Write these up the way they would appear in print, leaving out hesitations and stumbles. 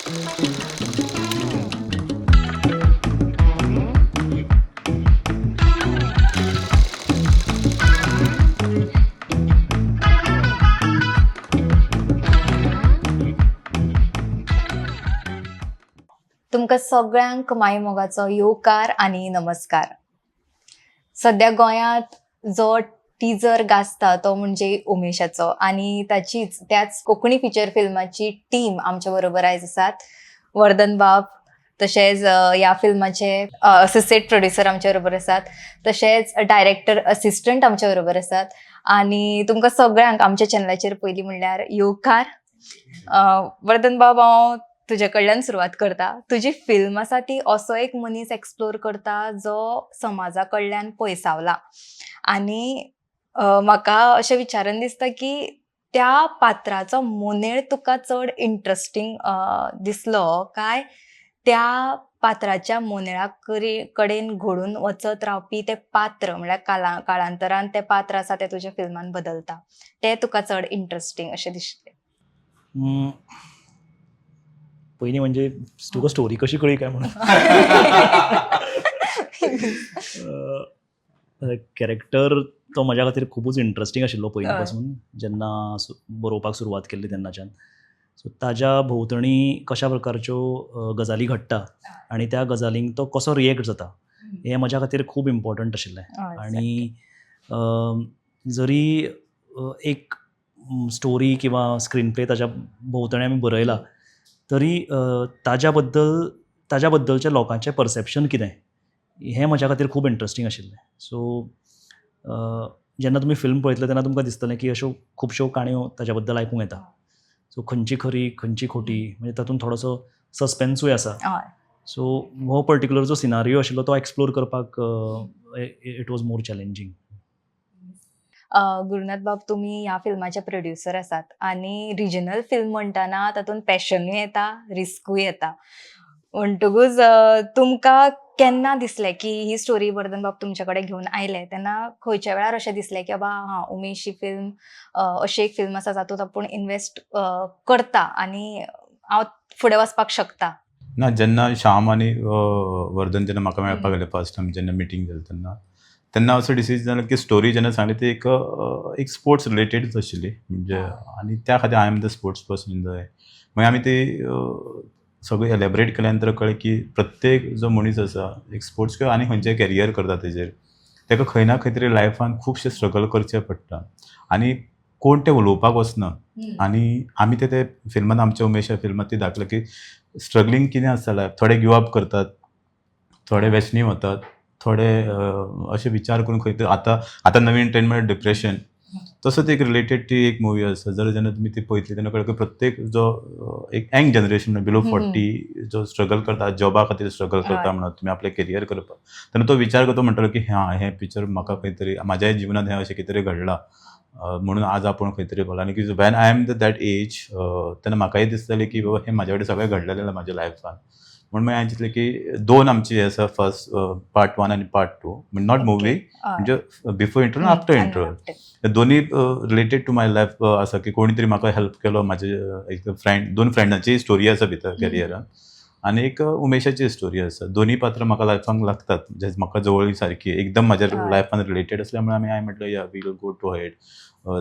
तुमकां सगळ्यांक माई मोगाचो येवकार आनी नमस्कार. सध्या गोंयांत जो टिजर गाजता तो म्हणजे उमेशाचो आनी त्याच कोंकणी फिचर फिल्माची टीम आमच्या बरोबर आयज आसात. वर्धन बाब तशेंच ह्या फिल्माचे असिस्टंट प्रोड्युसर आमच्या बरोबर आसात, तशेंच डायरेक्टर असिस्टंट आमच्या बरोबर आसात आनी तुमकां सगळ्यांक आमच्या चॅनलाचेर पयलीं म्हणल्यार येवकार. वर्धन बाब, हांव तुजे कडल्यान सुरवात करता. तुजी फिल्म आसा ती असो एक मनीस एक्सप्लोर करता जो समाजा कडल्यान पयसावला आनी म्हाका अशें विचारून दिसता की त्या पात्राचो मोनेळ तुका चड इंट्रस्टींग दिसलो काय त्या पात्राच्या मोनेळा कडेन घडून वचत रावपी ते पात्र म्हणल्यार काळांतरान ते पात्र आसा ते तुज्या फिल्मान बदलता ते तुका चड इंट्रस्टींग अशें दिसलें? पहिली म्हणजे तुका स्टोरी कशी कळ्ळी काय म्हणून. कॅरेक्टर तो म्हज्या खातीर खूबच इंट्रस्टींग आशिल्लो पयलीं पासून, जेन्ना बरोवपाक सुरवात केल्ली तेन्नाच्यान. सो ताज्या भोंवतणी कशा प्रकारच्यो गजाली घडटा आनी त्या गजालींक तो कसो रिएक्ट जाता हें म्हज्या खातीर खूब इम्पॉर्टंट आशिल्लें. आनी जरी एक स्टोरी किंवा स्क्रीन प्ले ताज्या भोंवतणी आमी बरयला तरी ताज्या बद्दलच्या लोकांचें परसेप्शन कितें हें म्हज्या खातीर खूब इंट्रस्टींग आशिल्लें. सो जेन्ना तुमी फिल्म पळयतले तेन्ना तुमकां दिसतलें की अश्यो खुबश्यो काणयो ताज्या बद्दल आयकूंक येता. सो खंयची खरी खंयची खोटी म्हणजे तातूंत थोडोसो सस्पेन्सूय आसा. सो हो पर्टिक्युलर जो सिनारियो आशिल्लो तो एक्सप्लोर करपाक it was more challenging. Gurunath बाब, तुम्ही ह्या फिल्माचे प्रोड्युसर आसात आनी रिजनल फिल्म म्हणटाना तातूंत पॅशनूय येता, रिस्कूय येता. म्हणटकूच तुमकां केन्ना दिसलें की ही स्टोरी वर्धन बाब तुमचे कडेन घेवन आयले तेन्ना खंयच्या वेळार अशें दिसलें की बाबा उमेश ही फिल्म अशी एक फिल्म आसा जातूंत आपूण इन्वेस्ट करता आनी हांव फुडें वचपाक शकता? ना, जेन्ना श्याम आनी वर्धन जेन्ना म्हाका मेळपाक गेले फर्स्ट टायम जेन्ना मिटींग जाली तेन्ना असो डिसिजन जालो की स्टोरी जेन्ना सांगली ती एक स्पोर्ट्स रिलेटेडच आशिल्ली म्हणजे आनी त्या खातीर I am the sports person in the way. मागीर आमी ती सगळें एलेबरेट केल्या नंतर कळ्ळें की प्रत्येक जो मनीस आसा एक स्पोर्ट्स किंवा आनी खंयचें कॅरियर करता तेजेर ताका खंय ना खंय तरी लायफान खुबशें स्ट्रगल करचें पडटा आनी कोण तें उलोवपाक वचना. आनी आमी ते फिल्मान आमच्या उमेशा फिल्मात ती दाखयलें की स्ट्रगलींग कितें आसता लायफ. थोडे गिव अप करतात, थोडे व्यसनी वतात, थोडे अशे विचार करून खंय आतां नवीन ट्रेंड म्हणल्यार डिप्रेशन. तसोच एक रिलेटेड ती एक मुवी आसा. जर जेन्ना तुमी ती पळयतली तेन्ना कळटा की प्रत्येक जो एक यंग जनरेशन बिलो 40 जो स्ट्रगल करता, जॉबा खातीर स्ट्रगल करता म्हणून तुमी आपलें कॅरियर करपाक, तेन्ना तो विचार करता म्हणटलो की हें पिक्चर म्हाका खंय तरी म्हाज्याय जिवनांत हें अशें कितें तरी घडलां म्हणून आज आपूण खंय तरी बोला. आनी की when I am that age तेन्ना म्हाकाय दिसतालें की बाबा हें म्हाजे कडेन सगळें घडलेलें म्हाज्या लायफान. म्हणून मागीर हांवें चिंतलें की दोन आमची हे आसा, फर्स्ट पार्ट 1 आनी पार्ट 2 म्हणजे नॉट मुवी म्हणजे बिफोर इंटरवल आफ्टर इंटरवल दोन्ही रिलेटेड टू माय लायफ आसा की कोणी तरी म्हाका हेल्प केलो. म्हाजे एक फ्रेंड, दोन फ्रेंडांची स्टोरी आसा भितर कॅरियरान आनी एक उमेशाची स्टोरी आसा. दोन्ही पात्रां म्हाका लायफान लागतात जे म्हाका जवळ सारकी एकदम म्हाज्या लायफान रिलेटेड असल्यामुळे आमी हांवें म्हटलं या we will go to head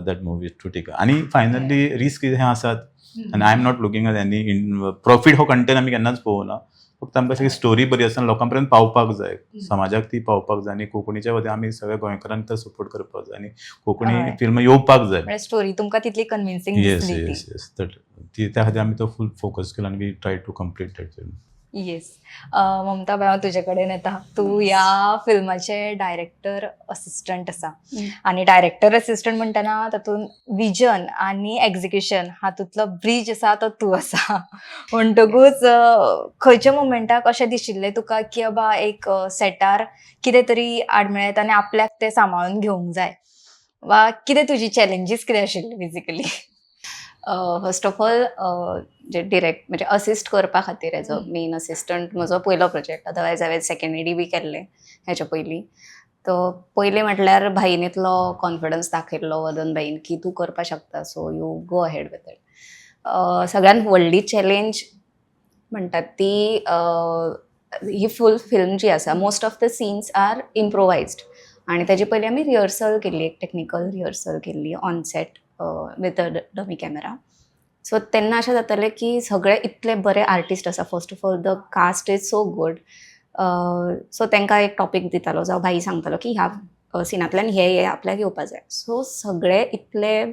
that movie to take. आनी फायनली रिस्क हें आसात आनी I am not looking at any profit. हो कंटेंट आमी केन्नाच पळोवना. फक्त आमकां अशी स्टोरी बरी आसा लोकां पर्यंत पावपाक जाय, समाजाक ती पावपाक जाय आनी कोंकणीच्या वतीन आमी सगळ्या गोंयकारांक तो सपोर्ट करपाक जाय आनी कोंकणी फिल्म येवपाक जाय. स्टोरी तुमकां तितली कन्विन्सिंग येस दिसली? येस येस ती त्या खातीर आमी तो फूल फोकस केला आनी we try to complete that film. Yes. Mamata बाय, हांव तुजे कडेन येता. तूं ह्या फिल्माचे डायरेक्टर असिस्टंट आसा आनी डायरेक्टर असिस्टंट म्हणटना तातूंत विजन आनी एक्झिक्युशन हातूंतलो ब्रीज आसा तो तूं आसा. म्हणटकूच खंयच्या मोमेंटाक अशें दिशिल्लें तुका की बाबा एक सेटार कितें तरी आडमेळ्ळें आनी आपल्याक तें सांबाळून घेवंक जाय, वा कितें तुजी चॅलेंजीस कितें आशिल्ली बेजिकली? फर्स्ट ऑफ ऑल जे डिरेक्ट म्हणजे असिस्ट करपा खातीर एज अ मेन असिस्टंट म्हजो पयलो प्रोजेक्ट. अदरवायज हांवें सेकंड एडी बी केल्ले हेच्या पयलीं. तो पयलीं म्हटल्यार भाईनीतलो कॉन्फिडन्स दाखयल्लो वर्धन भाईन की तूं करपाक शकता, so you go ahead with it. सगळ्यान व्हडली चॅलेंज म्हणटात ती ही फूल फिल्म जी आसा most of the scenes are improvised आणि ताजे पयलीं आमी रिहर्सल केल्ली, एक टेक्निकल रिहर्सल केल्ली on set with dummy camera. So तेन्ना अशें जातालें की सगळे इतले बरे आर्टिस्ट आसा. First of all the cast is so good. So तांकां एक टॉपीक दितालो जावं भाई सांगतालो की ह्या सिनांतल्यान हे आपल्याक येवपा जाय. सो सगळे इतले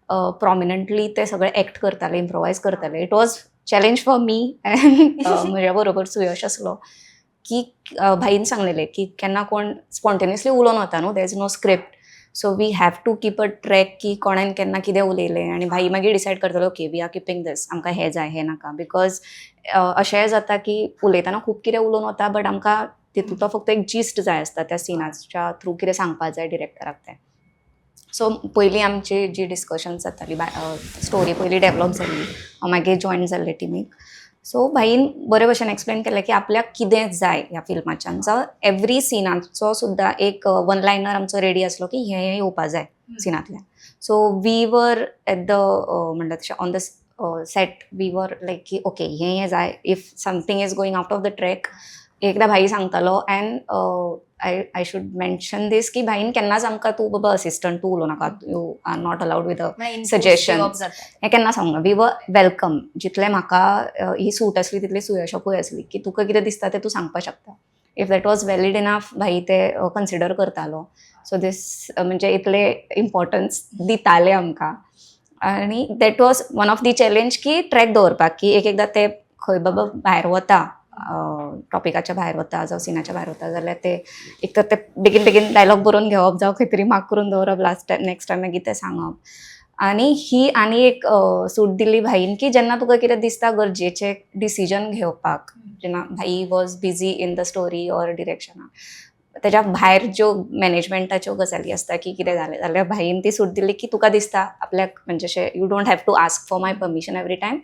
प्रॉमिनंटली ते सगळे एक्ट करताले, इम्प्रोवायज करताले. It was challenge for me and म्हज्या बरोबर सुयश आसलो की भाईन सांगलेलें की केन्ना कोण स्पॉन्टेनियसली उलोवन वता न्हू, there is no script. So we have to keep a track की कोणान केन्ना कितें उलयलें आनी भाई मागीर डिसायड करतालो ओके वी आर किपींग दीस, आमकां हें जाय हें नाका. बिकॉज अशेंय जाता की उलयतना खूब कितें उलोवन वता बट आमकां तितूंतलो फक्त एक जिस्ट जाय आसता त्या सिनाच्या थ्रू कितें सांगपाक जाय डिरेक्टराक तें. सो पयलीं आमची जी डिस्कशन्स जाताली स्टोरी पयलीं डेवलप जाल्ली, मागीर जॉयन जाल्ले टिमीक. सो भाईन बरे भशेन एक्सप्लेन केलें की आपल्याक कितें जाय ह्या फिल्माच्यान. जावं एवरी सिनाचो सुद्दां एक वन लायनर आमचो रेडी आसलो की हें येवपा जाय सिनांतल्यान. So we were at the म्हणटा तशें on the set we were लायक की ओके हें जाय. If something is going out of the track एकदा भाई सांगतालो. एंड आय शूड मेन्शन दीस की भाईन केन्नाच आमकां तूं बाबा असिस्टंट तूं उलोव नाका, you are not allowed with suggestion हें केन्ना सांगना. We were welcome. जितलें म्हाका ही सूट आसली तितली सुयशाकूय आसली की तुका कितें दिसता तें तूं सांगपाक शकता. If that was valid enough भाई ते कन्सिडर करतालो. सो दीस म्हणजे इतले इम्पॉर्टन्स दिताले आमकां. आनी that was one of the challenge की ट्रॅक दवरपाक की एकदां ते खंय बाबा भायर वता, टॉपिकाच्या भायर वता जावं सिनाच्या भायर वता जाल्यार ते एक तर ते बेगीन बेगीन डायलॉग बरोवन घेवप जावं खंय तरी मार्क करून दवरप लास्ट टायम नेक्स्ट टायम मागीर तें सांगप. आनी ही आनी एक सूट दिल्ली भाईन की जेन्ना तुका कितें दिसता गरजेचें डिसिजन घेवपाक, जेन्ना भाई was busy in the story or डिरेक्शनाक, तेज्या भायर ज्यो मॅनेजमेंटाच्यो गजाली आसता की कितें जालें जाल्यार भाईन ती सूट दिली की तुका दिसता आपल्याक म्हणजे अशें you don't have to ask for my permission every time,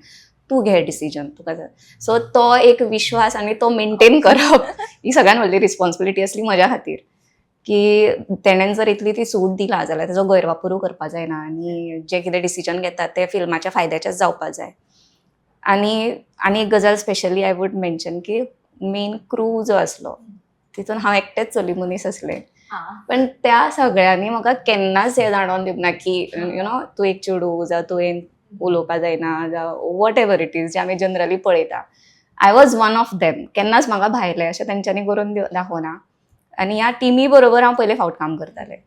तूं घे डिसिजन तुका जाय. सो तो एक विश्वास आनी तो मेंटेन करप ही सगळ्यान व्हडली रिस्पॉन्सिबिलिटी आसली म्हज्या खातीर. की तेणेन जर इतली ती सूट दिला जाल्यार तेजो गैरवापरूय करपा जायना आनी जे कितें डिसिजन घेता ते फिल्माच्या फायद्याचेच जावपा जाय. आनी एक गजाल स्पेशली आय वूड मेन्शन की मेन क्रू जो आसलो तितून हांव एकटेच चली मनीस आसलें. पण त्या सगळ्यांनी म्हाका केन्नाच हें जाणोवन दिवंक ना की यू नो तूं एक चेडूं जावं तुवें उलोवपा जायना जावं वॉट एवर इट इज जे आमी जनरली पळयता. I was one of them. केन्नाच म्हाका भायलें अशें तेंच्यांनी करून दाखोवना. आनी ह्या टिमी बरोबर हांव पयलें फावट काम करतालें.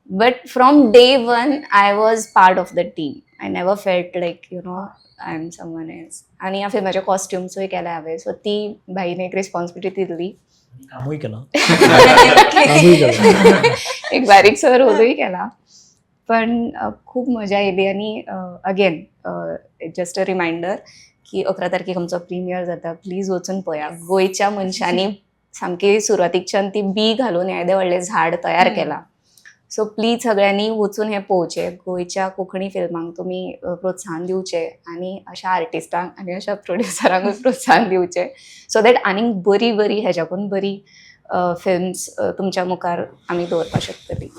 But from day one I was part of the team. I never felt like you know I am someone else. आनी ह्या फिल्माचे कॉस्ट्युम्सूय केले हांवें. सो ती भाईन एक रिस्पॉन्सिबिलिटी दिली. कामूय केलां. एक बारीकसो रोलूय केला. पण खूब मजा येयली. आनी अगेन जस्ट अ रिमायंडर की 11 तारखेक आमचो प्रिमियर जाता. प्लीज वचून पळया. गोंयच्या मनशांनी सामकी सुरवातीकच्यान ती बी घालून येदें व्हडलें झाड तयार केलां. सो प्लीज सगळ्यांनी वचून हें पळोवचें. गोंयच्या कोंकणी फिल्मांक तुमी प्रोत्साहन दिवचें आनी अशा आर्टिस्टांक आनी अशा प्रोड्युसरांकूय प्रोत्साहन दिवचें सो दॅट आनीक बरी बरी हेज्याकून बरी फिल्म्स तुमच्या मुखार आमी दवरपाक शकतली.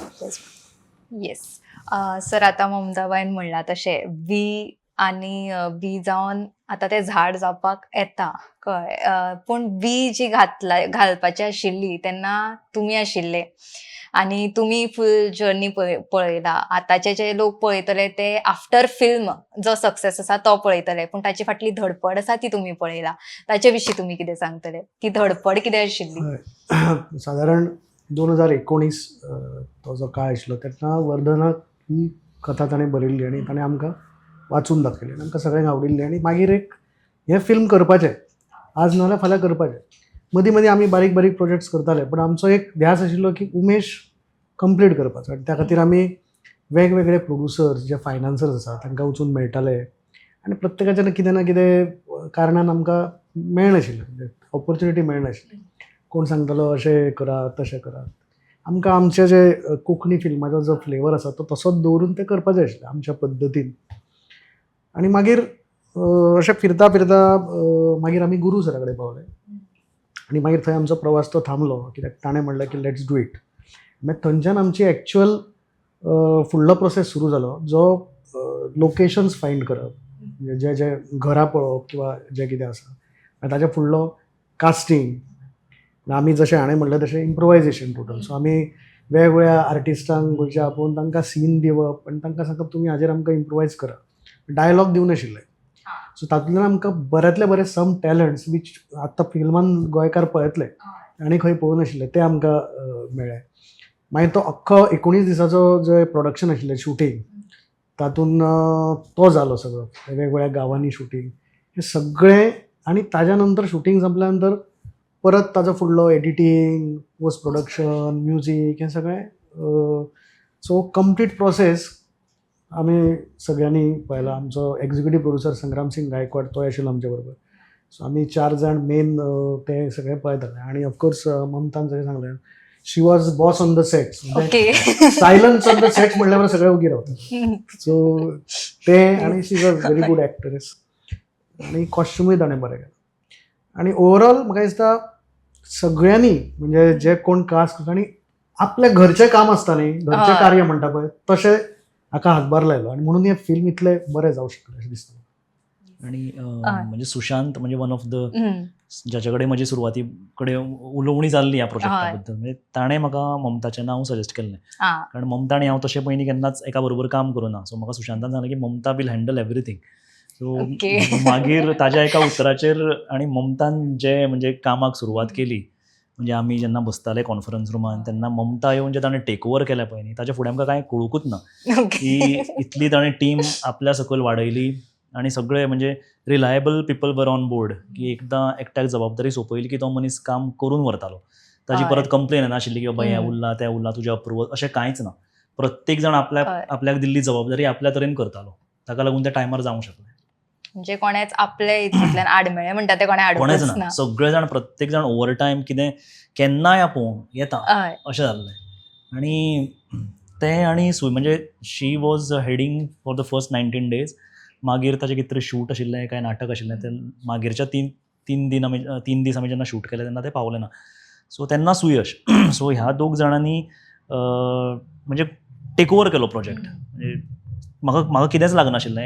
येस सर, आता ममताबाईन म्हणला तशें बी आनी बी जावन आतां तें झाड जावपाक येता कळ्ळें. पूण बी जी घालपाची आशिल्ली तेन्ना तुमी आशिल्ले आनी तुमी फूल जर्नी पळयला. आतांचे जे लोक पळयतले ते आफ्टर फिल्म जो सक्सेस आसा तो पळयतले, पूण ताची फाटली धडपड आसा ती तुमी पळयला. ताचे विशीं तुमी कितें सांगतले? ती धडपड कितें आशिल्ली? साधारण 2019 तो जो काळ आशिल्लो तेन्ना वर्धनाक ही कथा ताणें बरयल्ली आनी ताणें आमकां वाचून दाखयली आनी आमकां सगळ्यांक आवडिल्ली. आनी मागीर एक हें फिल्म करपाचें, आज नाल्यार फाल्यां करपाचें. मदीं मदीं आमी बारीक बारीक प्रोजेक्ट्स करताले, पण आमचो एक ध्यास आशिल्लो की उमेश कंप्लीट करपाचो. आनी त्या खातीर आमी वेगवेगळे प्रोड्युसर्स जे फायनान्सर्स आसा तांकां वचून मेळटाले आनी प्रत्येकाच्यान कितें ना कितें कारणान आमकां मेळनाशिल्लें, म्हणजे ऑपॉर्च्युनिटी मेळनाशिल्ली. कोण सांगतालो अशें करात तशें करात. आमकां आमचे जे कोंकणी फिल्माचो जो फ्लेवर आसा तो तसोच दवरून तें करपाक जाय आशिल्लें आमच्या पद्दतीन. आनी मागीर अशें फिरता फिरता मागीर आमी गुरू सरा कडेन पावले आनी मागीर थंय आमचो प्रवास तो थांबलो कित्याक ताणें म्हणलें की लेट्स डू इट. मागीर थंयच्यान आमची एक्चुअल फुडलो प्रोसेस सुरू जालो, जो लोकेशन्स फायंड करप, म्हणजे जे घरां पळोवप किंवा जें कितें आसा आनी ताच्या फुडलो कास्टिंग आमी जशें हाणें म्हणलें तशें इम्प्रोवायजेशन टोटल. सो आमी वेगवेगळ्या आर्टिस्टांक गोंयच्या आपोवन तांकां सीन दिवप आनी तांकां सांगप तुमी हाजेर आमकां इम्प्रोवायज करा. डायलॉग दिवनाशिल्ले. सो तातूंतल्यान आमकां बऱ्यांतले बरे सम टॅलंट्स वीच आतां फिल्मान गोंयकार पळयतले आनी खंय पळोवनाशिल्ले ते आमकां मेळ्ळे. मागीर तो अख्खो 19 दिसाचो जे प्रोडक्शन आशिल्लें शूटिंग तातूंत तो जालो सगळो वेगवेगळ्या गांवांनी शूटिंग हें सगळें. आनी ताज्या नंतर शूटिंग संपल्या नंतर परत ताजो फुडलो एडिटींग पोस्ट प्रोडक्शन म्युजीक हें सगळें. सो कंप्लीट प्रोसेस आमी सगळ्यांनी पळयला. आमचो एक्झिक्युटीव प्रोड्युसर संग्राम सिंग गायकवाड तोय आशिल्लो आमचे बरोबर. सो आमी 4 जाण मेन ते सगळें पळयताले. आनी ऑफकोर्स ममतान जशें सांगलें she was boss on the sets. Okay. Silence on the sets म्हणल्यार सगळे उगी रावतात. सो ते आनी she was very good actress आनी कॉस्ट्युमूय ताणें बरें केलें. आनी ओवरऑल म्हाका दिसता सगळ्यांनी म्हणजे जे कोण कास्ट आनी आपलें घरचें काम आसता न्ही घरचें कार्य म्हणटा पळय तशें हाका हातभार लायलो आनी म्हणून हें फिल्म इतलें बरें जावंक शकलें अशें दिसता. आणि म्हणजे सुशांत म्हणजे वन ऑफ द ज्याच्या कडेन म्हजी सुरवाती कडेन उलोवणी जाल्ली ह्या प्रोजेक्टा बद्दल. म्हणजे ताणें म्हाका ममताचें नांव सजेस्ट केल्लें कारण ममता आनी हांव तशें पयलीं केन्नाच एका बरोबर काम करूं ना. सो म्हाका सुशांतान सांगलें की Mamata will handle everything. So मागीर ताज्या एका उतराचेर आनी ममतान जे म्हणजे कामाक सुरवात केली म्हणजे आमी जेन्ना बसताले कॉन्फरन्स रुमान तेन्ना ममता येवन जे ताणें टेक ओवर केल्या पळय न्ही ताच्या फुडें आमकां कांय कळुकूच ना की इतली ताणें टीम आपल्या सकयल वाडयली आनी सगळे म्हणजे reliable people were on board की एकदां एकट्याक जबाबदारी सोंपयली की तो मनीस काम करून व्हरतालो. ताजी परत कंप्लेन येनाशिल्ली की बाबा हें उरलां तें उरलां तुजें अप्रुवल अशें कांयच ना. प्रत्येक जाण आपल्याक दिल्ली जबाबदारी आपल्या तरेन करतालो. ताका लागून तें टायमार जावंक शकलें. म्हणजे कोणेच आपल्या हितूंतल्यान आडमेळे म्हणटा ते कोणें कोणेच आडूंकच ना. ना. सगळे जाण प्रत्येक जाण ओवर टायम कितें केन्नाय आपोवंक येता अशें जाल्लें. आनी तें आनी म्हणजे she was heading for the first 19 days. मागीर ताचें कितें तरी शूट आशिल्लें काय नाटक आशिल्लें तें मागीरच्या 3 दीस आमी जेन्ना शूट केलें तेन्ना तें पावलें ना. सो तेन्ना सुयश सो ह्या दोग जाणांनी म्हणजे टेक ओवर केलो प्रोजेक्ट. म्हणजे म्हाका कितेंच लागनाशिल्लें.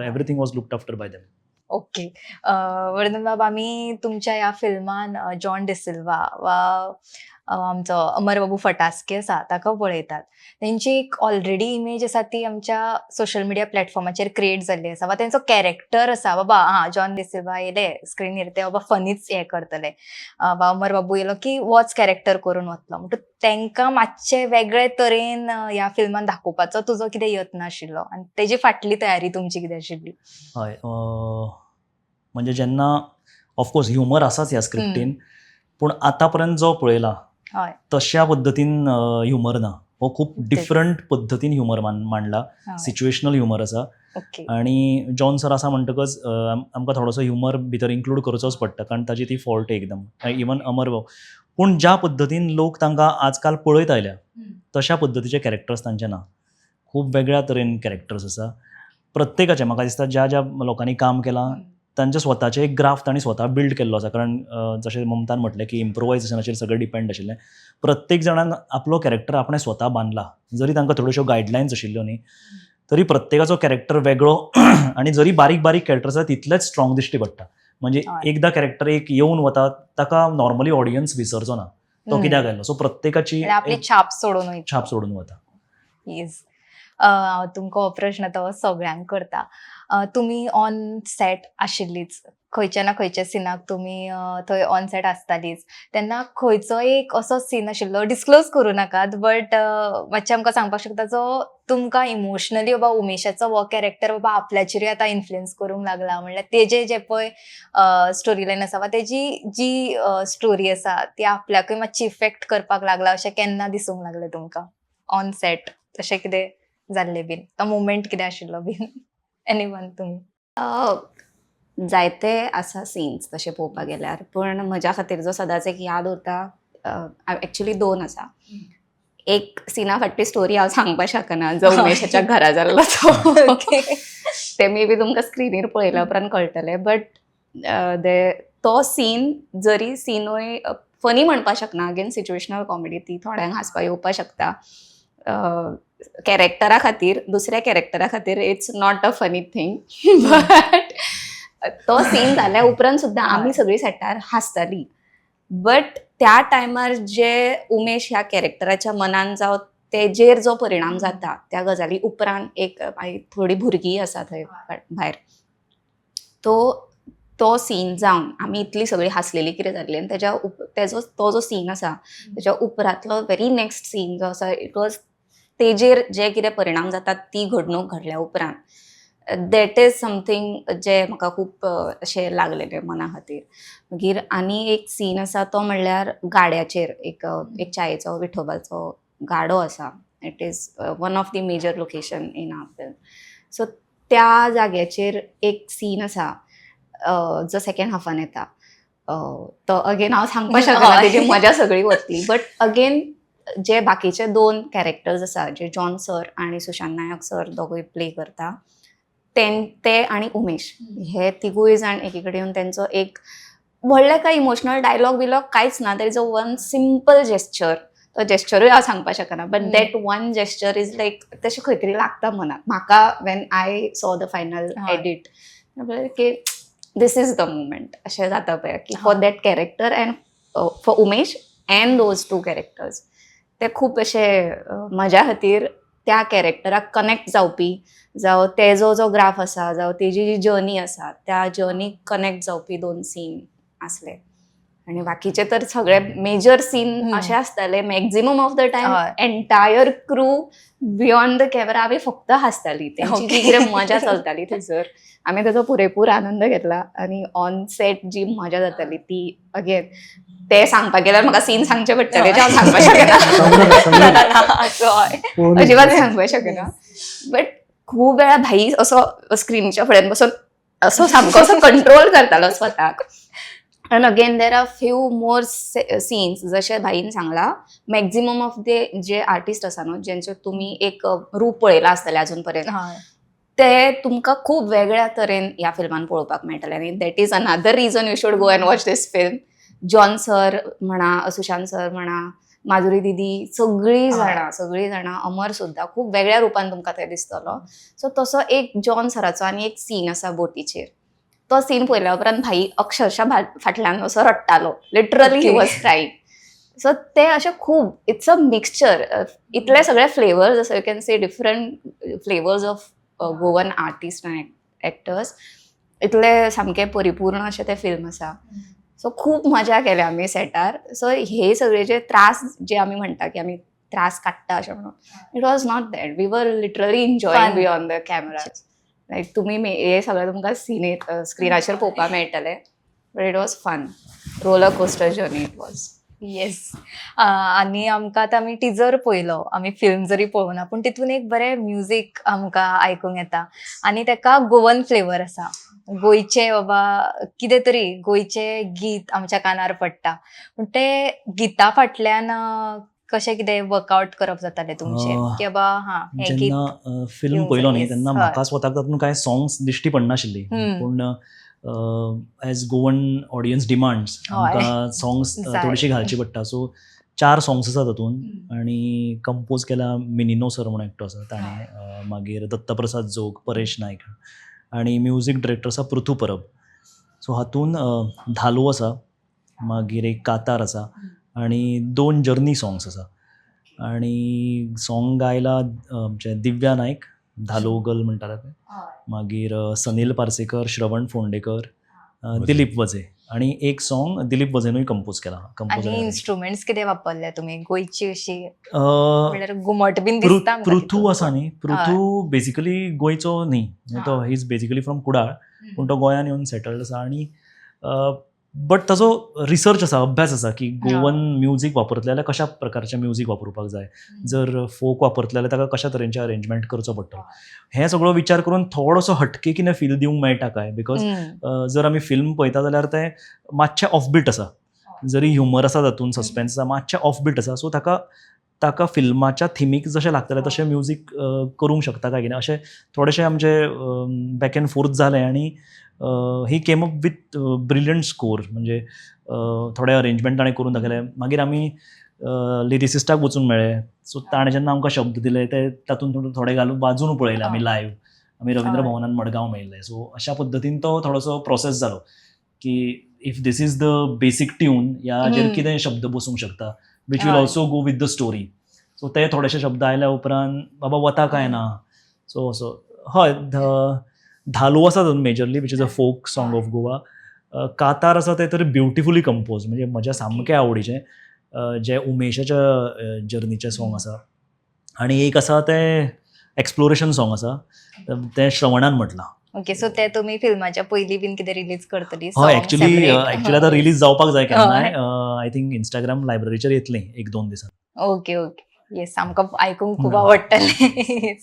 Everything was looked after by them. Okay. Vardhan बाब आमी तुमच्या ह्या फिल्मान जॉन डिसिल्वा वा आमचो अमर बाबू फटास्के आसा ताका पळयतात. तेंची एक ऑलरेडी इमेज आसा ती आमच्या सोशल मिडिया प्लॅटफॉर्माचेर क्रिएट जाल्ली आसा वा तेंचो कॅरेक्टर आसा बाबा जॉन डिसिल्वा येयले स्क्रिनीर ते बाबा फनीच हें करतले वा अमर बाबू येयलो की होच कॅरेक्टर करून वतलो. म्हणटून तांकां मातशे वेगळे तरेन ह्या फिल्मान दाखोवपाचो तुजो कितें यत्न आशिल्लो आनी तेजी फाटली तयारी तुमची कितें आशिल्ली? हय म्हणजे जेन्ना ऑफकोर्स ह्युमर आसाच ह्या स्क्रिप्टीन पूण आतां पर्यंत जो पळयला तशा पद्दतीन ह्युमर ना. हो खूप डिफरंट पद्दतीन ह्युमर मांडला. सिच्युएशनल ह्युमर आसा. आनी जॉन सर आसा म्हणटकच आमकां थोडोसो ह्युमर भितर इन्क्लूड करचोच पडटा कारण ताजी ती फॉल्ट एकदम. इवन अमर बाबू पूण ज्या पद्दतीन लोक तांकां आजकाल पळयत आयल्या तशा पद्दतीचे कॅरेक्टर्स तांचे ना. खूब वेगळ्या तरेन कॅरेक्टर्स आसा प्रत्येकाचे. म्हाका दिसता ज्या ज्या लोकांनी काम केलां तांचे स्वताचे एक ग्राफ तांणी स्वता बिल्ड केल्लो आसा. कारण जशें ममतान म्हटलें की इम्प्रोवायजेशनाचेर सगळें डिपेंड आशिल्लें. प्रत्येक जाणान आपलो कॅरेक्टर आपणें स्वता बांदला. जरी तांकां थोड्योश्यो गायडलायन्स आशिल्ल्यो न्ही तरी प्रत्येकाचो कॅरेक्टर वेगळो आनी जरी बारीक बारीक कॅरेक्टर्स आसा तितलेच स्ट्रॉंग दिश्टी पडटा. म्हणजे एकदां कॅरेक्टर एक येवन वता ताका नॉर्मली ऑडियन्स विसरचो ना तो कित्याक आयलो. सो प्रत्येकाची आपली छाप सोडून वता. येस. हांव तुमकां हो प्रश्न तो सगळ्यांक करता. तुमी ऑन सेट आशिल्लीच खंयच्या ना खंयच्या सिनाक तुमी थंय ऑन सेट आसतालीच तेन्ना खंयचो एक असो सीन आशिल्लो डिस्क्लोज करूं नाकात बट मातशें आमकां सांगपाक शकता जो तुमकां इमोशनली बाबा उमेशाचो हो कॅरेक्टर बाबा आपल्याचेरूय आतां इन्फ्लुएन्स करूंक लागला म्हणल्यार तेजे जे पळय स्टोरी लायन आसा वा तेजी जी स्टोरी आसा ती आपल्याकूय मातशी इफेक्ट करपाक लागला अशें केन्ना दिसूंक लागलें तुमकां ऑन सेट? तशें कितें जाल्लें बीन तो मुमेंट कितें आशिल्लो बीन एनीवन तुमी? जायते आसा सीन्स तशें पळोवपाक गेल्यार पूण म्हज्या खातीर जो सदांच एक याद उरता एक्चुली 2 आसा. एक सिना फाटली स्टोरी हांव सांगपाक शकना जो उमेशाच्या घरा जाल्लो तो ते मे बी तुमकां स्क्रिनीर पळयल्या उपरांत कळटलें. बट तो सीन जरी सीनूय फनी म्हणपाक शकना अगेन सिच्युएशनल कॉमेडी ती थोड्यांक हांसपाक येवपाक शकता. कॅरेक्टरा खातीर दुसऱ्या कॅरेक्टरा खातीर it's not a funny thing but तो सीन जाल्या उपरांत सुद्दां आमी सगळीं सेटार हांसतालीं. बट त्या टायमार जे उमेश ह्या कॅरेक्टराच्या मनान जावं तेजेर जो परिणाम जाता त्या गजाली उपरांत एक मागीर थोडीं भुरगीं आसा थंय भायर, तो सीन जावन आमी इतली सगळीं हांसलेलीं कितें जाल्ली आनी तो जो सीन आसा तेच्या उपरांतलो व्हेरी नेक्स्ट सीन जो आसा इट वॉज तेजेर जे कितें परिणाम जातात ती घडणूक घडल्या उपरांत दॅट इज समथींग जे म्हाका खूब अशें लागलेलें मना खातीर. मागीर आनी एक सीन आसा तो म्हणल्यार गाड्याचेर एक चायेचो विठोबाचो गाडो आसा. It is one of the major location in our film. So त्या जाग्याचेर एक सीन आसा जो सेकेंड हाफान येता. तो अगेन हांव सांगपाक शकना, तेजी मजा सगळी वतली. बट अगेन जे बाकीचे 2 कॅरेक्टर्स आसा जे जॉन सर आनी सुशांत नायक सर दोगूय प्ले करता ते आनी उमेश हे तिगूय जाण एकी कडेन येवन तेंचो एक व्हडले काय इमोशनल डायलॉग बिलॉग कांयच ना. There is a one simple gesture. तो जेस्चरूय हांव सांगपाक शकना, but that one gesture is like तशें खंय तरी लागता मनाक. म्हाका when I saw the final edit की दिस इज द मुमेंट अशें जाता पळय की for that character end for Umesh end those 2 characters ते खूब अशे म्हज्या खातीर त्या कॅरेक्टराक कनेक्ट जावपी जावं तेजो जो ग्राफ आसा जावं तेजी जी जर्नी आसा त्या जर्नीक कनेक्ट जावपी 2 सीन आसले. आनी बाकीचे तर सगळे मेजर सीन अशे आसताले maximum of the time entire crew beyond the camera आमी फक्त हांसतालीं. तेंची जी कितें मजा चलताली थंयसर आमी तेजो पुरेपूर आनंद घेतला. आनी ऑन सेट जी मजा जाताली ती अगेन ते सांगपाक गेल्यार म्हाका सीन सांगचे पडटले जे हांव सांगपाक शकना. अजिबात सांगपाक शकना. बट खूब वेळा भाई असो स्क्रिनीच्या फुड्यान बसून असो सामको असो कंट्रोल करतालो स्वताक. And again there are few more scenes जशे भाईन सांगला मॅक्झिमम ऑफ जे आर्टिस्ट आसा न्हू जेंचो तुमी एक रूप पळयला आसतले अजून पर्यंत ते तुमकां खूब वेगळ्या तरेन ह्या फिल्मान पळोवपाक मेळटले. आनी that is another reason you should go and watch this film. John sir म्हणा, सुशांत सर म्हणा, माधुरी दिदी सगळीं जाणां अमर सुद्दां खूब वेगळ्या रुपान तुमकां ते दिसतलो. सो तसो एक जॉन सराचो आनी एक सीन आसा बोटीचेर. तो सीन पळयल्या उपरांत भाई अक्षरशः फाटल्यान असो रडटालो. Literally he was crying. So ते अशें खूब इट्स अ मिक्सचर. इतले सगळे फ्लेवर्स आसा. You can say different flavours of Goan artist आनी एक्टर्स. इतले सामके परिपूर्ण अशें तें फिल्म आसा. सो खूब मजा केली आमी सेटार. सो हे सगळे जे त्रास जे आमी म्हणटा की आमी त्रास काडटा अशें म्हणून it was not that. We were literally enjoying beyond the camera. Like तुमी हे सगळें तुमकां स्क्रिनाचेर पळोवपाक मेळटलें. But it was fun. Roller coaster journey it was. Yes. आनी आमकां आतां आमी टिजर पळयलो, आमी फिल्म जरी पळोवना पूण तितून एक बरें म्युजीक आमकां आयकूंक येता आनी ताका गोवन फ्लेवर आसा. गोंयचे बाबा कितें तरी गोंयचे गीत आमच्या कानार पडटा. पूण ते गिता फाटल्यान कशें कितें वर्कआउट करप जातालें तुमचें की बाबा हें गीत जेन्ना फिल्म घेवंक पळयलो जाय. न्ही तेन्ना हय. म्हाका स्वताक तातूंत कांय सॉंग्स दिश्टी पडनाशिल्लीं. पूण एज गोवन ऑडियन्स डिमांड्स आमकां सॉंग्स जाय. थोडीशीं घालची पडटा. सो 4 सॉंग्स आसा तातूंत आनी कंपोज केला मिनिनो सर म्हणून एकटो आसा ताणें. मागीर दत्तप्रसाद जोग, परेश नायक आनी म्युजीक डिरेक्टर आसा पृथू परब. सो हातूंत धालो आसा, मागीर एक कातार आसा आनी 2 जर्नी सॉंग्स आसा. आनी सॉंग गायला आमचे दिव्या नायक, धालो गर्ल म्हणटाले ते. मागीर सनील पार्सेकर, श्रवण फोंडेकर, दिलीप वजे आनी एक सॉंग दिलीप वजेनूय कंपोज केला. आनी इन्स्ट्रुमेंट्स कितें वापरले तुमी गोंयची अशी कंपोजर म्हणल्यार घुमट बीन दिसता आमकां पृथू तितून. आसा न्ही, पृथू बेसिकली गोंयचो न्ही. तो he is basically from Kudal पूण तो गोंयान येवन सेटल्ड आसा. आनी बट ताजो रिसर्च आसा, अभ्यास आसा की गोवन म्युजीक वापरतले जाल्यार कशा प्रकारचें म्युजीक वापरपाक जाय. जर फोक वापरतले जाल्यार ताका कशा तरेचें अरेंजमेंट करचो पडटलो. हें सगळो विचार करून थोडोसो हटके कितें फील दिवंक मेळटा काय. बिकॉज जर आमी फिल्म पळयता जाल्यार तें मातशें ऑफबीट आसा. जरी ह्युमर आसा तातूंत, सस्पेन्स आसा, मातशें ऑफबीट आसा. सो ताका फिल्माच्या थिमीक जशें लागतलें तशें म्युजीक करूंक शकता काय कितें अशें थोडेशें आमचें बॅक एंड फोर्थ जालें. आनी he came up with brilliant score. म्हणजे थोडे अरेंजमेंट ताणें करून दाखयले. मागीर आमी लिरिसिस्टाक वचून मेळ्ळे. सो ताणें जेन्ना आमकां शब्द दिले ते तातूंत थोडे घालून वाजून पळयले आमी लायव्ह. आमी रवींद्र हय. भवनान मडगांव मेळिल्ले. सो अशा पद्दतीन तो थोडोसो प्रोसेस जालो की इफ दीस इज द बेसीक ट्यून ह्याचेर हम्म. कितें शब्द बसूंक शकता वीच वील हय. Also go with the story. So ते थोडेशे शब्द आयल्या उपरांत बाबा वता काय ना. सो असो हय धालो आसा तातूंत majorly which is a folk song of Goa. कातार आसा तें तर ब्युटिफुली कंपोज, म्हणजे म्हज्या सामकें आवडीचें जे उमेशाच्या जर्नीचें सॉंग आसा. आनी एक आसा तें एक्सप्लोरेशन सॉंग आसा, तें श्रवणान म्हटलां. ओके, सो ते तुमी फिल्माच्या पयलीं बीन कितें रिलीज करतली हय, एक्चुली आतां रिलीज जावपाक जाय केन्नाय. हय. आय थिंक इंस्टाग्राम लायब्ररीचेर येतलें 1-2 दिसान. ओके ओके, येस, आमकां आयकूंक खूब हम्म. आवडटलें.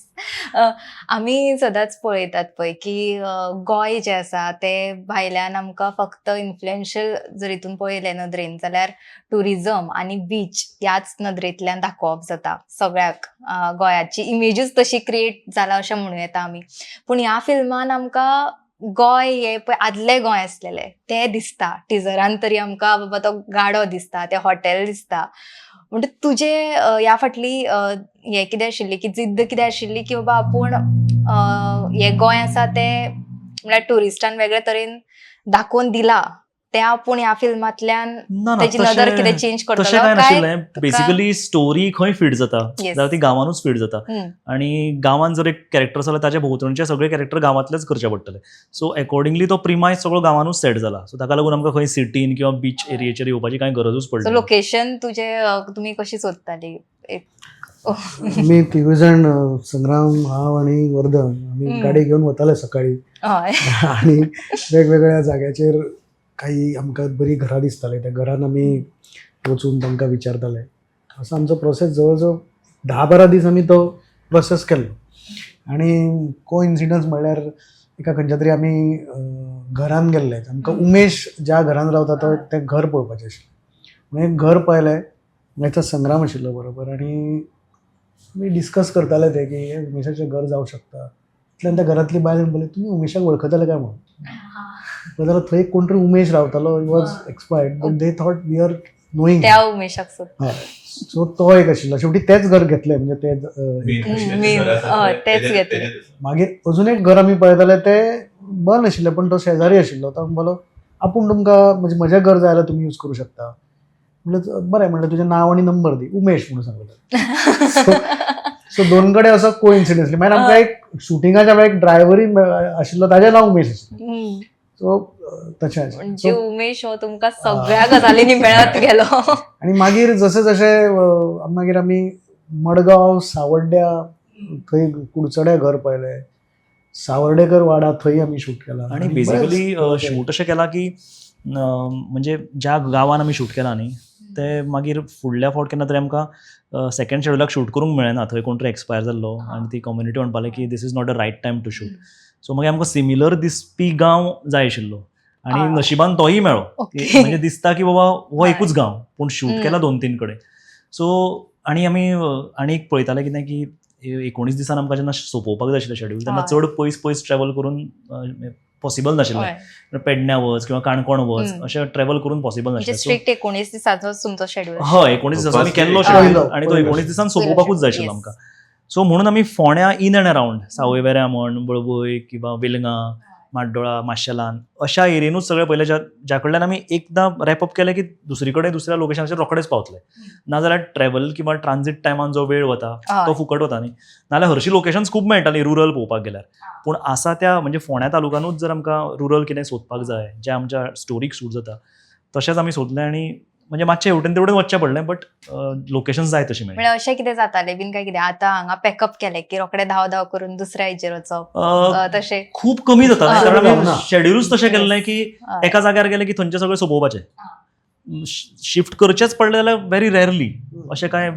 आमी सदांच पळयतात पळय की गोंय जें आसा तें भायल्यान आमकां फक्त इन्फ्लुएन्शियल जर हितून पळयलें नदरेन जाल्यार टुरिजम आनी बीच ह्याच नदरेंतल्यान दाखोवप जाता सगळ्याक. गोंयाची इमेजूच तशी क्रिएट जाला अशें म्हणूं येता आमी. पूण ह्या फिल्मान आमकां गोंय हें पळय आदलें गोंय आसलेलें तें दिसता. टिजरान तरी आमकां बाबा तो गाडो दिसता, तें हॉटेल दिसता. म्हणजे तुजे ह्या फाटली हें कितें आशिल्ली की जिद्द कितें आशिल्ली की बाबा आपूण हें गोंय आसा तें म्हळ्यार टुरिस्टान वेगळे तरेन दाखोवन दिला तें आपूण ह्या फिल्मांतल्यान ना ना तेजी नदर कितें चेंज तशें करतलो काय काय नाशिल्लें. तुका- बेसिकली स्टोरी खंय फीट जाता Yes. जाल्यार ती गांवानूच फीट जाता. हम्म. आणि गांवांत जर एक कॅरेक्टर जाल्यार ताचे भोंवतणचे सगळे कॅरेक्टर गांवांतलेच करचे पडटले. सो अकॉर्डिंगली तो प्रिमायस सगळो गांवानूच सेट जाला. सो ताका लागून आमकां खंय सिटीन किंवा बीच एरियेचेर येवपाची कांय गरजूच सो पडली ना. लोकेशन तुजे तुमी कशी सोदताली? आम्ही तिघ जण संग्राम, हांव आणि वर्धन आम्ही हम्म. गाडी घेऊन वताले सकाळी हय. आणि वेगवेगळ्या जाग्याचेर काही आमकां बरी घरां दिसताली. त्या घरान आमी वचून तांकां विचारताले. असो आमचो प्रोसेस जवळ जवळ 10-12 दीस आमी तो प्रोसेस केल्लो. आणि को इन्सिडन्स म्हणल्यार एका खंयच्या तरी आमी घरान गेल्ले. आमकां उमेश ज्या घरान रावता तो तें घर पळोवपाचें आशिल्लें. म्हणून एक घर पळयलें. मागीर संग्राम आशिल्लो बरोबर आनी आमी डिस्कस करताले ते की हें उमेशाचें घर जावं शकता. इतल्यान त्या घरांतली बायल म्हणली तुमी उमेशाक वळखताले काय म्हणून. जाल्यार थंय कोण तरी उमेश रावतालो. He was expired but they thought we are knowing. त्या उमेशाक सोद हय, सो तो एक आशिल्लो. शेवटी तेच घर घेतलें. म्हणजे तेच घेतले. मागीर अजून एक घर आमी पळयताले तें बंद आशिल्लें पण तो शेजारी आशिल्लो. तो म्हणलो आपूण तुमकां म्हणजे म्हजें घर जाय जाल्यार तुमी यूज करूं शकता. म्हणलें बरें. म्हणलें तुजें नांव आनी नंबर दी. उमेश म्हणून सांगलें. सो दोन कडेन असो को इन्सिडन्सली मागीर आमकां एक शुटिंगाच्या वेळार एक ड्रायव्हरी आशिल्लो ताचें नांव उमेश आशिल्लें. सो तशें म्हणजे उमेश हो तुमकां सगळ्या गजालींनी मेळत गेलो. आणि मागीर जशें जशें मागीर आमी मडगांव, सावड्ड्या थंय कुडचड्या घर पळयलें. सावर्डेकर वाडा थंय आमी शूट केला. आणि बेसिकली शूट अशें केलां की म्हणजे ज्या गांवान आमी शूट केलां न्ही ते मागीर फुडल्या फावट केन्ना तरी आमकां सेकंड शेड्युलाक शूट करूंक मेळना. थंय कोण तरी एक्सपायर जाल्लो आनी ती कम्युनिटी म्हणपाली की this is not a right time to shoot. So मागीर आमकां सिमिलर दिसपी गांव जाय आशिल्लो आनी नशिबान तोही मेळ्ळो. म्हणजे दिसता की बाबा हो एकूच गांव पूण शूट केला 2-3 कडेन. सो आनी आमी आनी एक पळयताले कितें की 19 दिसान आमकां जेन्ना सोंपोवपाक जाय आशिल्लें शेड्यूल तेन्ना चड पयस ट्रॅव्हल करून पॉसिबल नाशिल्लें. पेडण्या वच किंवा काणकोण वच अशें ट्रॅव्हल करून पॉसिबल म्हणजे नाशिल्लें. स्ट्रिक्ट 19 दिसाचो तुमचो शेड्यूल. हय, 19 दिसाचो आमी केल्लो शेड्यूल आनी तो 19 दिसान सोंपोवपाकूच जाय आशिल्लो आमकां. सो म्हणून आमी फोंड्या इन एंड अरावंड सावयवेऱ्यां म्हण, बळवय किंवा वेलंगां, माड्डोळा, माशेलान अशा एरियेनूच सगळें पयलें ज्या कडल्यान आमी एकदां रॅपअप केलें की दुसरे कडेन दुसऱ्या लोकेशनाचेर रोखडेच पावतले. नाजाल्यार ट्रॅव्हल किंवा ट्रान्झीट टायमान जो वेळ वता तो फुकट वता न्ही. नाजाल्यार हरशीं लोकेशन्स खूब मेळटालीं रुरल पळोवपाक गेल्यार. पूण आसा त्या म्हणजे फोंड्या तालुक्यानूच जर आमकां रुरल कितें सोदपाक जाय जें आमच्या स्टोरीक सूट जाता तशेंच आमी सोदलें. आनी म्हणजे मातशें हेवटेन तेवटेन वचचें पडलें बट लोकेशन्स जाय तशी मेळ्ळी. म्हणजे अशें कितें जातालें बीन काय कितें आतां हांगा पॅकअप केलें की रोखडें धांव करून दुसऱ्या हेचेर वचप तशें खूब कमी जाता. कारण ना. आमी शेड्यूलूच तशें केल्लें की एका जाग्यार गेलें की थंयचें सगळें सोंपोवपाचें. शिफ्ट करचेंच पडलें जाल्यार व्हेरी रेअरली. अशें कांय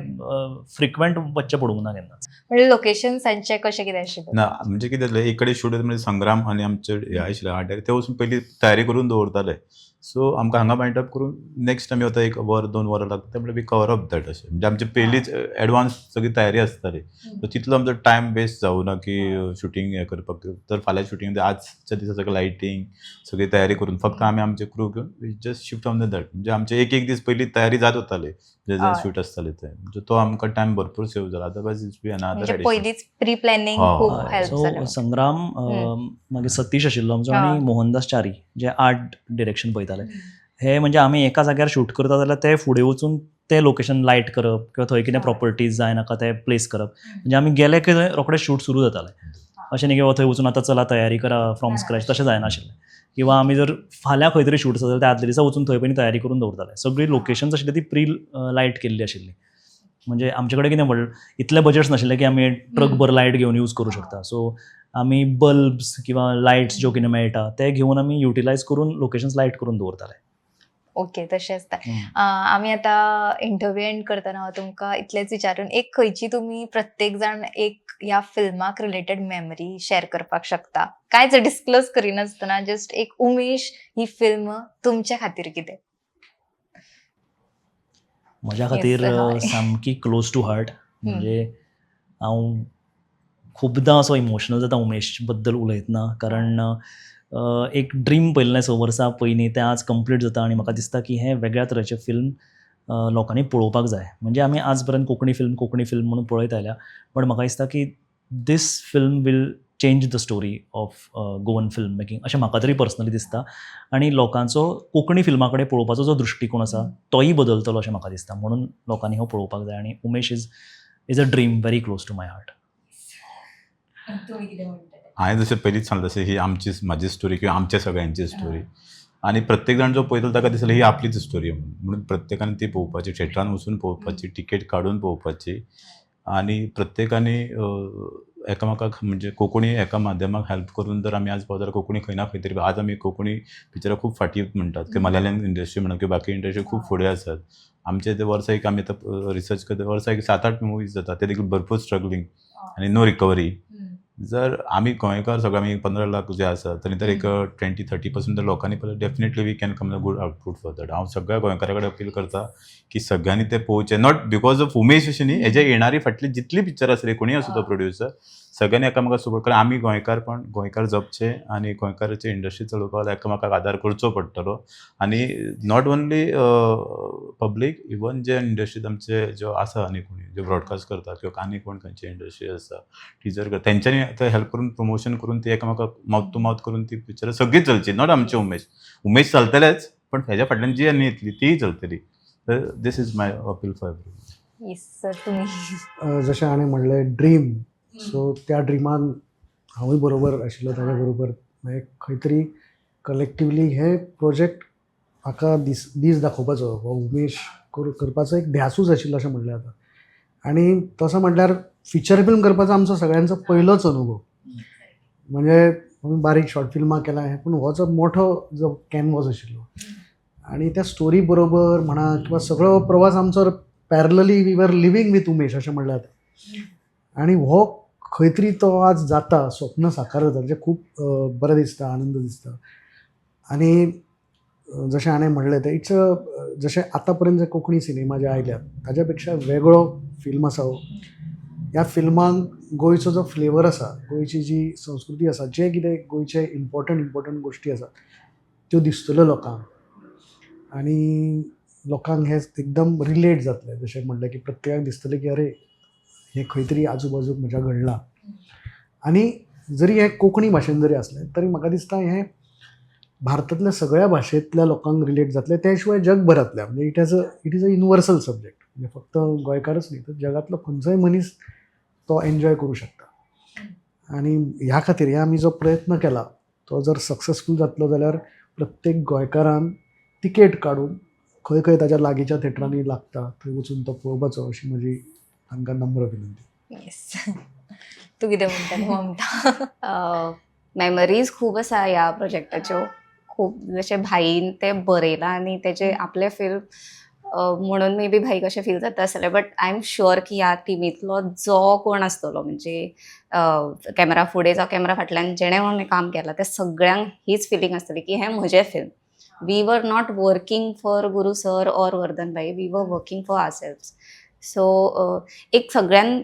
फ्रिक्वेंट वचचें पडूंक ना केन्ना. म्हणजे लोकेशन्सांचें कशें कितें आशिल्लें? ना म्हणजे कितें जालें एक कडेन शूट म्हणजे संग्राम आनी आमचे हे आशिल्ले आर्ट ते वचून पयलीं तयारी करून दवरताले. सो आमकां हांगा बायंड अप करून नेक्स्ट आमी वता 1 वर 2 वरां लागता म्हणल्यार वी कवर अप दॅट अशें. म्हणजे आमची पयलींच एडवान्स सगळी तयारी आसताली. सो तितलो आमचो टायम वेस्ट जावं ना की शुटींग हें करपाक. तर फाल्यां शुटींग आजच्या दिसा सगळें लायटींग सगळी तयारी करून फक्त आमी आमचे क्रू घेवन just shift on the that. म्हणजे आमचे एक एक दीस पयलीं तयारी जात वताली जे हय. शूट आसताले ते म्हणजे तो आमकां टायम भरपूर सेव जाला अदरवायज इट्स बी अनादर म्हणजे एडिशन पयलींच प्री प्लॅनिंग हय, खूप हय. हेल्प सो जालें. संग्राम मागीर सतीश आशिल्लो आमचो आनी हा. मोहनदास च्यारी जे आर्ट डिरेक्शन पळयताले हे म्हणजे आमी एका जाग्यार शूट करता जाल्यार ते फुडें वचून ते लोकेशन लायट करप किंवा थंय कितें प्रॉपर्टीज जाय नाका ते प्लेस करप म्हणजे आमी गेले की थंय रोखडें शूट सुरू जातालें. अशें न्ही की थंय वचून आतां चला तयारी करा फ्रॉम स्क्रॅच तशें जायनाशिल्लें. किंवा आमी जर फाल्यां खंय तरी शूट आसा जाल्यार त्या आदले दिसा वचून थंय पयलीं तयारी करून दवरताले. सगळीं लोकेशन्स आशिल्ली ती प्री लायट केल्ली आशिल्ली. म्हणजे आमचे कडेन कितें व्हडलें इतले बजेट्स नाशिल्ले की आमी ट्रकभर लायट घेवन यूज करूं शकता. सो आमी बल्ब्स किंवा लायट्स ज्यो कितें मेळटा ते घेवन आमी युटिलायज करून लोकेशन्स लायट करून दवरताले. ओके, तशें आसता. आमी आतां इंटरव्यू एंड करतना हांव तुमकां इतलेंच विचारून एक खंयची तुमी प्रत्येक जाण एक ह्या फिल्माक रिलेटेड मेमरी शेअर करपाक शकता. कांयच डिस्क्लोज करिनासतना जस्ट एक उमेश ही फिल्म तुमच्या खातीर कितें? म्हज्या खातीर Yes, हय. सामकी क्लोज टू हार्ट. म्हणजे हांव खुबदां असो इमोशनल जाता उमेश बद्दल उलयतना कारण एक ड्रीम पयलें 6 वर्सां पयलीं तें आज कंप्लीट जाता आनी म्हाका दिसता की हें वेगळ्या तरेचें फिल्म लोकांनी पळोवपाक जाय. म्हणजे आमी आज पर्यंत कोंकणी फिल्म म्हणून पळयत आयल्या बट म्हाका दिसता की this film will change the story of Goan film making अशें म्हाका तरी पर्सनली दिसता. आनी लोकांचो कोंकणी फिल्मा कडेन पळोवपाचो जो दृश्टिकोन आसा तोय बदलतलो अशें म्हाका दिसता. म्हणून लोकांनी हो पळोवपाक जाय आनी Umesh is a dream very close to my heart. हांवें जशें पयलींच सांगलें तशें ही म्हाजी स्टोरी किंवा आमच्या सगळ्यांची स्टोरी आनी प्रत्येक जाण जो पळयतलो ताका दिसतलें ही आपलीच स्टोरी म्हणून प्रत्येकान ती पळोवपाची थिएटरान वचून पळोवपाची टिकेट काडून पळोवपाची आनी प्रत्येकानी एकामेकाक म्हणजे कोंकणी एका माध्यमाक हेल्प करून जर आमी आज पळयत जाल्यार कोंकणी खंय ना खंय तरी आज आमी कोंकणी पिक्चरां खूब फाटीं म्हणटात की मल्याळम इंडस्ट्री म्हणा किंवा बाकी इंडस्ट्री खूब फुडें आसात. आमचे ते वर्सा एक आमी आतां रिसर्च करता वर्सा एक 7-8 मुवीज जाता ते देखून भरपूर स्ट्रगलींग आनी नो रिकवरी. जर आमी गोंयकार सगळे आमी 15 लाख जे आसा तरी तर एक 20-30% जर लोकांनी पळयलें definitely we can come a good output for that. हांव सगळ्या गोंयकारा कडेन अपील करता की सगळ्यांनी ते पळोवचें नॉट बिकॉज ऑफ उमेश अशें न्ही हेजे येणारी फाटली जितली पिक्चर आसली कोणीय आसूं तो प्रोड्युसर सगळ्यांनी एकामेकाक सपोर्ट करून आमी गोंयकार जपचे आनी गोंयकाराची इंडस्ट्री चलोवपाक एकामेकाक आदार करचो पडटलो. आनी नॉट ओन्ली पब्लीक इवन जे इंडस्ट्रीत आमचे ज्यो आसा आनी कोणी जे ब्रॉडकास्ट करता किंवा आनी कोण खंयची इंडस्ट्री आसा टिजर करता तेंच्यांनी ते हेल्प करून प्रमोशन करून ती एकामेकाक माउथ टू माउथ करून ती पिक्चरां सगळीच चलची नॉट आमचे उमेश चलतलेच पण हेज्या फाटल्यान जी आनी येतली तीय चलतली. This is my appeal for everyone. Yes sir, तुम्ही जशें हांवें म्हणलें ड्रीम सो त्या ड्रिमान हांवूय बरोबर आशिल्लो ताज्या बरोबर मागीर खंय तरी कलेक्टिवली हे प्रोजेक्ट म्हाका दीस दाखोवपाचो हो उमेश करपाचो एक ध्यासूच आशिल्लो अशें म्हणलें जाता. आनी तसो म्हटल्यार फिचर फिल्म करपाचो आमचो सगळ्यांचो पयलोच अनुभव. म्हणजे आमी बारीक शॉर्ट फिल्मां केला हें पूण हो जो मोठो जो कॅनवस आशिल्लो आनी त्या स्टोरी बरोबर म्हणा किंवा सगळो प्रवास आमचो parallelly we were living with Umesh अशें म्हणलें जाता. आनी हो खंय तरी तो आज जाता स्वप्न साकार जाता म्हणजे खूब बरें दिसता आनंद दिसता. आनी जशें हांवें म्हणलें तें इट्स जशें आतां पर्यंत जे कोंकणी सिनेमा जे आयल्यात ताज्या पेक्षा वेगळो फिल्म आसा हो. ह्या फिल्मांक गोंयचो जो फ्लेवर आसा गोंयची जी संस्कृती आसा जे कितें गोंयचे इम्पॉर्टंट गोश्टी आसात त्यो दिसतल्यो लोकांक आनी लोकांक हें एकदम रिलेट जातलें. जशें म्हणलें की प्रत्येकाक दिसतलें की अरे हें खंय तरी आजू बाजूक म्हज्या घडलां. आनी जरी हें कोंकणी भाशेन जरी आसलें तरी म्हाका दिसता हें भारतांतल्या सगळ्या भाशेंतल्या लोकांक रिलेट जातलें त्या शिवाय जगभरांतल्या म्हणजे it is a universal subject. म्हणजे फक्त गोंयकारच न्ही तर जगांतलो खंयचोय मनीस तो एन्जॉय करूं शकता. आनी ह्या खातीर हे आमी जो प्रयत्न केला तो जर सक्सेसफूल जातलो जाल्यार प्रत्येक गोंयकारान तिकेट काडून खंय खंय ताच्या लागींच्या थिएटरांनी लागता थंय वचून तो पळोवपाचो अशी म्हजी तांकां नम्र विनंती. येस, तूं कितें म्हणटा ममता? मेमरीज खूब आसा ह्या प्रोजेक्टाच्यो. खूब जशें भाईन ते बरयलां आनी तेजे आपले फिल्म म्हणून मे बी भाईक अशें फील जाता आसतलें बट आय एम शुअर की ह्या टिमींतलो जो कोण आसतलो म्हणजे कॅमेरा फुडें जावं कॅमेरा फाटल्यान जेणें कोणें काम केलां ते सगळ्यांक हीच फिलींग आसतली की हें म्हजें film. We were not working for Guru sir or Vardhan भाई, वी वर वर्कींग फॉर आवरसेल्व्स. सो एक सगळ्यान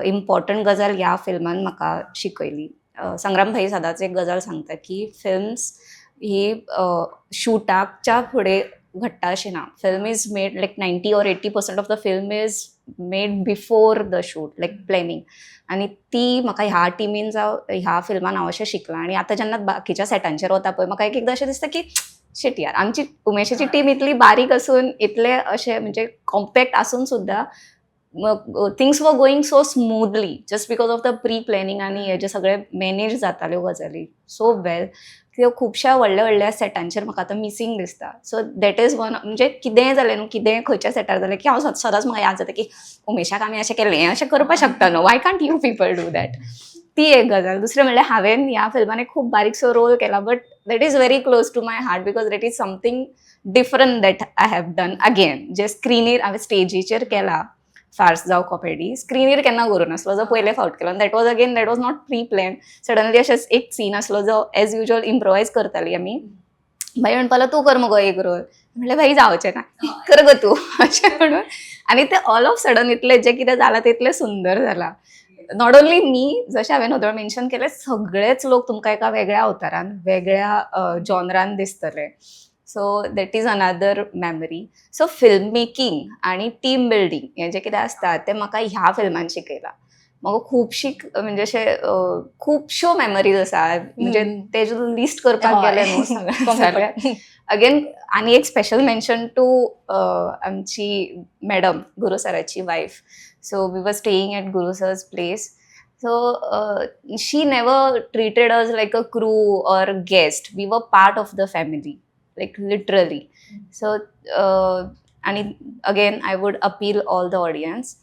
इम्पॉर्टंट गजाल ह्या फिल्मान म्हाका शिकयली. संग्राम भाई सदांच एक गजाल सांगता की फिल्म्स ही शूटाच्या फुडें घडटा अशी ना. Film is made like 90 or 80% of the film is made before the shoot, like planning. आनी ती म्हाका ह्या टिमीन जावं ह्या फिल्मान हांव अशें शिकलां. आनी आतां जेन्ना बाकीच्या सेटांचेर वता पळय म्हाका एक एकदां अशें दिसता की शिट यार, आमची उमेशाची टीम इतली बारीक असून इतले अशें म्हणजे कॉम्पॅक्ट आसून सुद्दां things were going so smoothly just because of the pre planning आनी हे जे सगळे मॅनेज जाताल्यो गजाली सो वेल. त्यो खुबश्या व्हडल्या व्हडल्या सेटांचेर म्हाका आतां मिसींग दिसता. सो दॅट इज वन, म्हणजे कितेंय जालें न्हू, कितेंय खंयच्या सेटार जालें की हांव सदांच म्हाका याद जाता की उमेशाक आमी अशें केलें, हें अशें करपाक शकता न्हू, Y can't you people do that. ती एक गजाल. दुसरें म्हणल्यार हांवें ह्या फिल्मान एक खूब बारीकसो रोल केला, but that is very close to my heart because that is something different that I have done again. जे स्क्रिनीर हांवें स्टेजीचेर केला, फार्स जावं कॉमेडी, स्क्रिनीर केन्ना करूं नासलो, जो पयले फावट केलो. That was not pre plan. Suddenly अशेंच एक सीन आसलो जो एज युजल इम्प्रोवायज करताली आमी. भाई म्हणपालो तूं कर मगो एक रोल. म्हणलें भाई जावचें ना, कर गो तूं अशें म्हणून. आनी तें ऑल ऑफ सडन इतलें जें कितें जालां तितलें सुंदर जालां. नॉट ओन्ली मी, जशें हांवें नदळ मेन्शन केलें, सगळेच लोक तुमकां एका वेगळ्या अवतारान वेगळ्या जॉनरान दिसतले. So that is another memory. So film making आनी टीम बिल्डींग हें जें कितें आसता तें म्हाका ह्या फिल्मान शिकयलां. म्हाका खुबशी म्हणजे अशें खुबश्यो मेमरीज आसा, म्हणजे तेजे लिस्ट करपाक गेलें न्हू अगेन. आनी एक स्पेशल मेन्शन टू आमची मॅडम, गुरू सराची वायफ. So we were staying at Guru sir's place. So she never treated us like a crew or guest. We were part of the family, like literally. So and again I would appeal all the audience.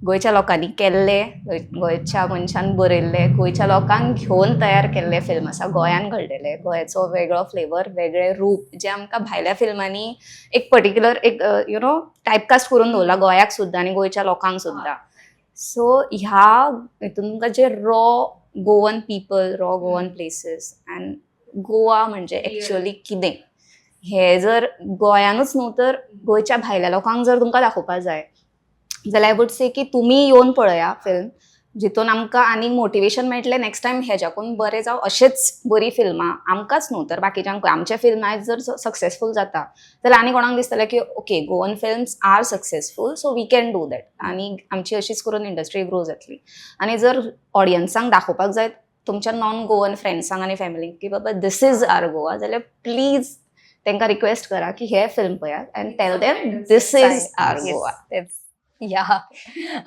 गोंयच्या लोकांनी केल्ले, गोंयच्या मनशान बरयल्ले, गोंयच्या लोकांक घेवन तयार केल्ले फिल्म आसा, गोंयान घडलेले, गोंयाचो वेगळो फ्लेवर, वेगळे रूप जे आमकां भायल्या फिल्मांनी एक पर्टिक्युलर एक टायपकास्ट करून दवरला गोंयाक सुद्दां आनी गोंयच्या लोकांक सुद्दां. सो ह्या हितून तुमकां जे raw Goan people, raw Goan places and Goa म्हणजे एक्चुअली कितें हे जर गोंयानूच न्हू तर गोंयच्या भायल्या लोकांक जर तुमकां दाखोवपाक जाय जाल्यार आय वूड से की तुमी येवन पळया फिल्म, जितून आमकां आनी मोटिवेशन मेळटलें नेक्स्ट टायम हेज्याकून बरें जावं अशेंच बरी फिल्मां आमकांच न्हू तर बाकीच्यांक. आमचे फिल्म आयज जर सक्सेसफूल जाता जाल्यार आनी कोणाक दिसतलें की okay Goan films are successful so we can do that. आनी आमची अशीच करून इंडस्ट्री ग्रो जातली. आनी जर ऑडियन्सांक दाखोवपाक जाय तुमच्या नॉन गोवन फ्रेंड्सांक आनी फॅमिलीक की बाबा दीस इज आर गोवा जाल्यार प्लीज तांकां रिक्वेस्ट करा की हे फिल्म पळयात and tell them this is our Goa. या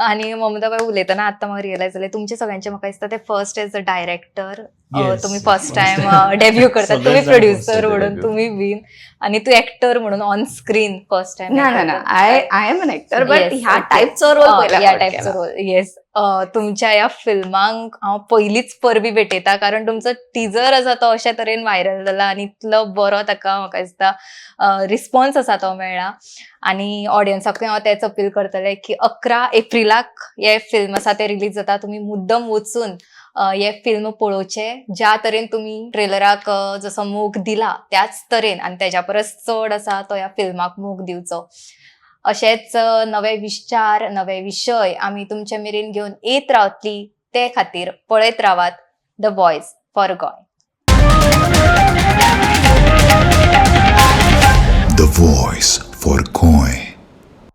आणि ममताबाई उलयतना आतां म्हाका रियलायज जालें तुमचे सगळ्यांचे म्हाका दिसता ते first as a director Yes. तुम्ही फर्स्ट टाइम डेब्यू करता, तुम्ही सगळेच प्रोड्युसर first म्हणून, debut. तुम्ही बीन आणि तू ऍक्टर म्हणून ऑन स्क्रीन फर्स्ट टाइम. ना I am an actor but Yes, ह्या okay. टाईपचो रोल या पहिला टाईपचा रोल. येस, तुमच्या ह्या फिल्मांक हांव पयलींच परबी भेटयता कारण तुमचो टिजर आसा तो अशा तरेन व्हायरल जाला आनी इतलो बरो ताका म्हाका दिसता रिस्पॉन्स आसा तो मेळ्ळा. आनी ऑडियन्साकूय हांव तेच अपील करतलें की 11 एप्रिलाक हे फिल्म आसा ते रिलीज जाता. तुमी मुद्दम वचून हे फिल्म पळोवचे. ज्या तरेन तुमी ट्रेलराक जसो मोग दिला त्याच तरेन आनी तेज्या परस चड आसा तो ह्या फिल्माक मोग दिवचो. अशेच नवे विचार, नवे विशय आमी तुमचे मेरेन घेवन येत रावतली. ते खातीर पळयत रावात द व्हॉयस फॉर गोय. The Voice for Coin.